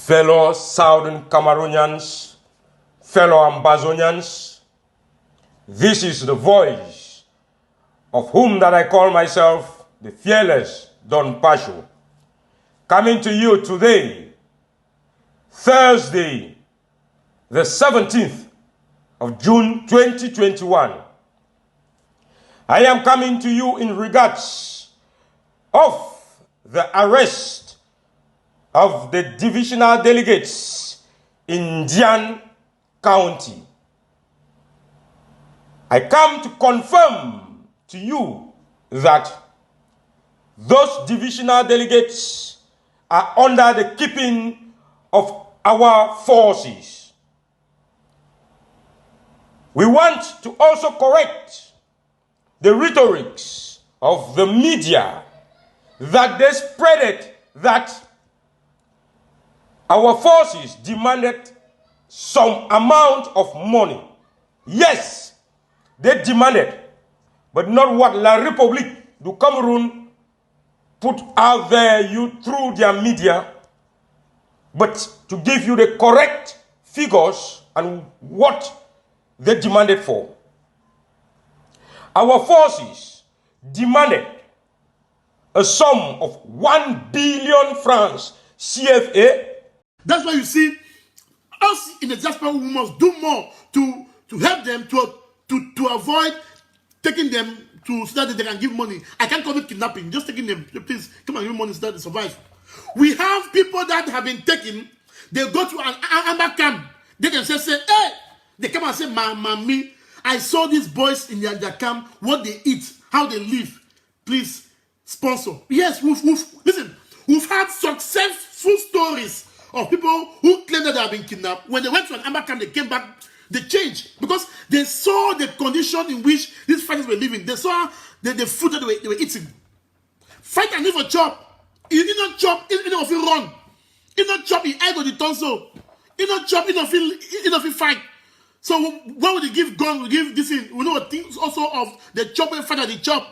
fellow Southern Cameroonians, fellow Ambazonians, this is the voice of whom that I call myself the fearless Don Pasho, coming to you today, Thursday, the 17th of June 2021. I am coming to you in regards of the arrest of the divisional delegates in Ndian County. I come to confirm to you that those divisional delegates are under the keeping of our forces. We want to also correct the rhetorics of the media that they spread it that our forces demanded some amount of money. Yes, they demanded, but not what La République du Cameroon put out there through their media, but to give you the correct figures and what they demanded for. Our forces demanded a sum of 1 billion francs CFA. That's why you see us in the diaspora, we must do more to help them to avoid taking them so that they can give money. I can't call it kidnapping, just taking them, please come and give money so that they survive. We have people that have been taken, they go to an amber camp, they themselves say, hey, they come and say, Mommy, I saw these boys in their camp, what they eat, how they live. Please sponsor. Yes, we've had successful stories of people who claim that they have been kidnapped. When they went to an amber camp, they came back, they changed because they saw the condition in which these fighters were living. They saw the food that they were eating. Fight and live a job. You did not chop, you don't feel run. You don't chop, you egg or the tonsil. You don't chop, you don't feel fight. So why would they give gun? We give this in. We know things also of the chopping fight that they chop.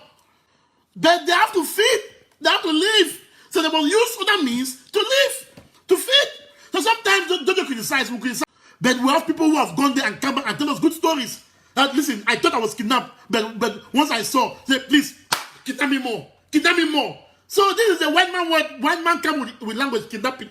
But they have to feed. They have to live. So they must use other means to live, to feed. So sometimes don't criticize. We criticize. But we have people who have gone there and come back and tell us good stories. That listen, I thought I was kidnapped, but once I saw, say please kidnap me more, kidnap me more. So this is the white man word. White man come with language kidnapping.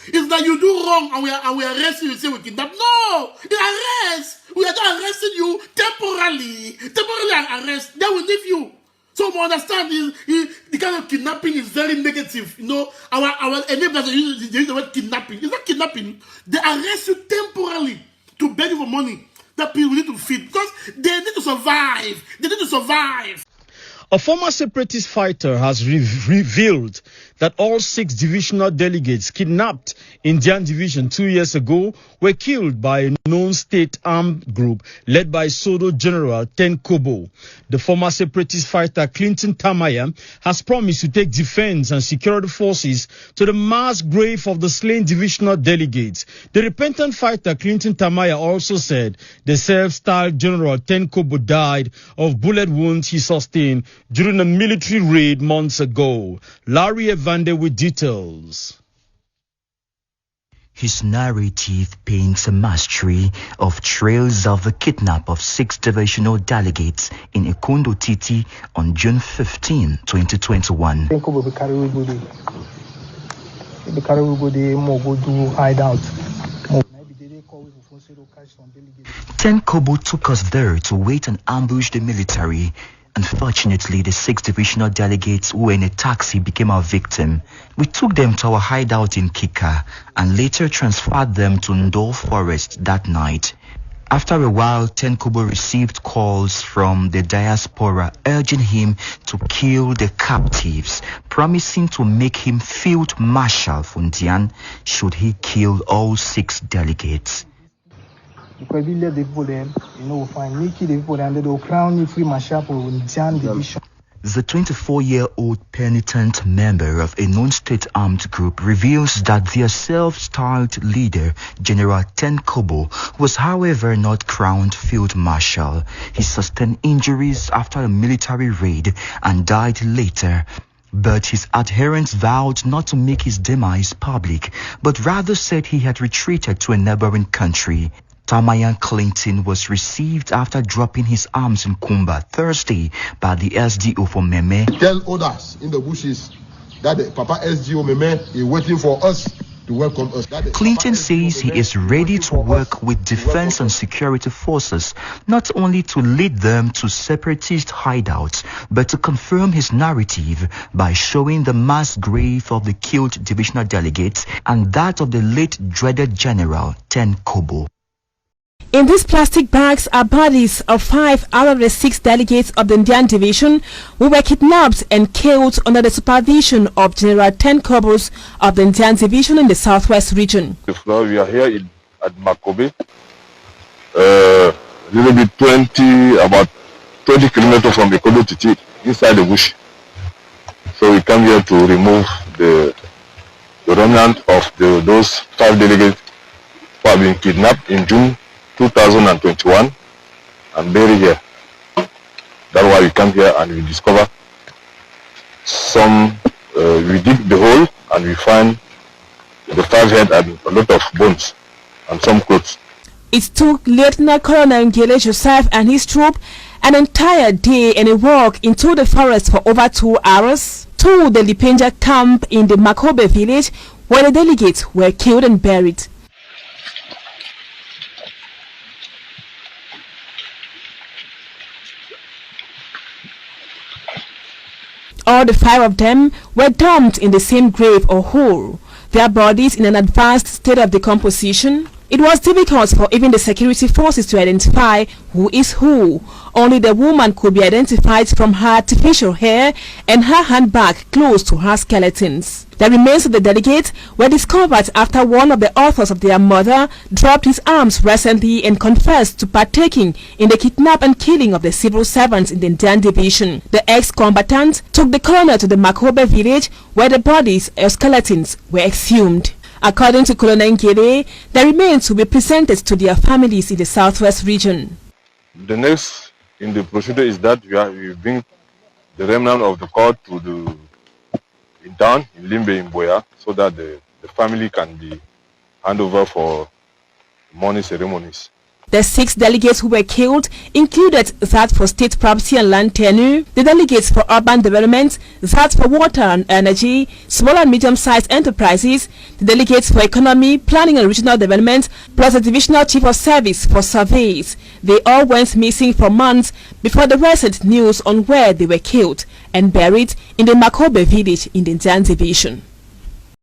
It's that you do wrong and we arrest you. You say we kidnap. No, the arrest. We are not arresting you temporarily. Temporarily arrest. They will leave you. So we understand the kind of kidnapping is very negative. You know, our enablers use the word kidnapping. It's not kidnapping. They arrest you temporarily to beg you for money that people need to feed because they need to survive. They need to survive. A former separatist fighter has revealed that all 6 divisional delegates kidnapped in Ndian Division 2 years ago were killed by a known state armed group led by Sodo General Ten Kobo. The former separatist fighter Clinton Tamaya has promised to take defense and security forces to the mass grave of the slain divisional delegates. The repentant fighter Clinton Tamaya also said the self-styled General Ten Kobo died of bullet wounds he sustained during a military raid months ago. Larry Evander with details. His narrative paints a mastery of trails of the kidnap of 6 divisional delegates in Ikondo Titi on June 15, 2021. Ten Kobo took us there to wait and ambush the military. Unfortunately, the 6 divisional delegates who were in a taxi became our victim. We took them to our hideout in Kika and later transferred them to Ndor Forest that night. After a while, Ten Kobo received calls from the diaspora urging him to kill the captives, promising to make him field marshal for Ndian should he kill all 6 delegates. Because we let the people then, find Nikki, the people then they will crown you free marshal for Ndian Division. The 24-year-old penitent member of a non-state armed group reveals that their self-styled leader, General Ten Kobo, was however not crowned field marshal. He sustained injuries after a military raid and died later. But his adherents vowed not to make his demise public, but rather said he had retreated to a neighboring country. Tamayan Clinton was received after dropping his arms in Kumba Thursday by the SDO for Meme. Tell others in the bushes that the Papa SDO Meme is waiting for us to welcome us. Clinton says he is ready to work with defense and security forces, not only to lead them to separatist hideouts, but to confirm his narrative by showing the mass grave of the killed divisional delegates and that of the late dreaded General Ten Kobo. In these plastic bags are bodies of 5 out of the 6 delegates of the Ndian Division who were kidnapped and killed under the supervision of General Ten Kobos of the Ndian Division in the southwest region. We are here at Makobe, about 20 kilometers from Ikodo Titi, inside the bush. So we come here to remove the remnant of those 5 delegates who have been kidnapped in June 2021 and buried here. That's why we come here and we discover some, we dig the hole and we find the 5 head and a lot of bones and some clothes. It took Lieutenant Colonel Ngele Joseph and his troop an entire day and a walk into the forest for over 2 hours to the Lipenja camp in the Makobe village where the delegates were killed and buried. All the 5 of them were dumped in the same grave or hole, their bodies in an advanced state of decomposition. It was difficult for even the security forces to identify who is who. Only the woman could be identified from her artificial hair and her handbag close to her skeletons. The remains of the delegates were discovered after one of the authors of their mother dropped his arms recently and confessed to partaking in the kidnap and killing of the civil servants in the Ndian Division. The ex-combatant took the colonel to the Makobe village where the bodies or skeletons were exhumed. According to Colonel Ngere, the remains will be presented to their families in the southwest region. The next in the procedure is that we bring the remnant of the court to the town in Limbe in Boya so that the family can be handed over for mourning ceremonies. The 6 delegates who were killed included that for state property and land tenure, the delegates for urban development, that for water and energy, small and medium-sized enterprises, the delegates for economy, planning and regional development, plus the divisional chief of service for surveys. They all went missing for months before the recent news on where they were killed and buried in the Makobe village in the Ndian Division.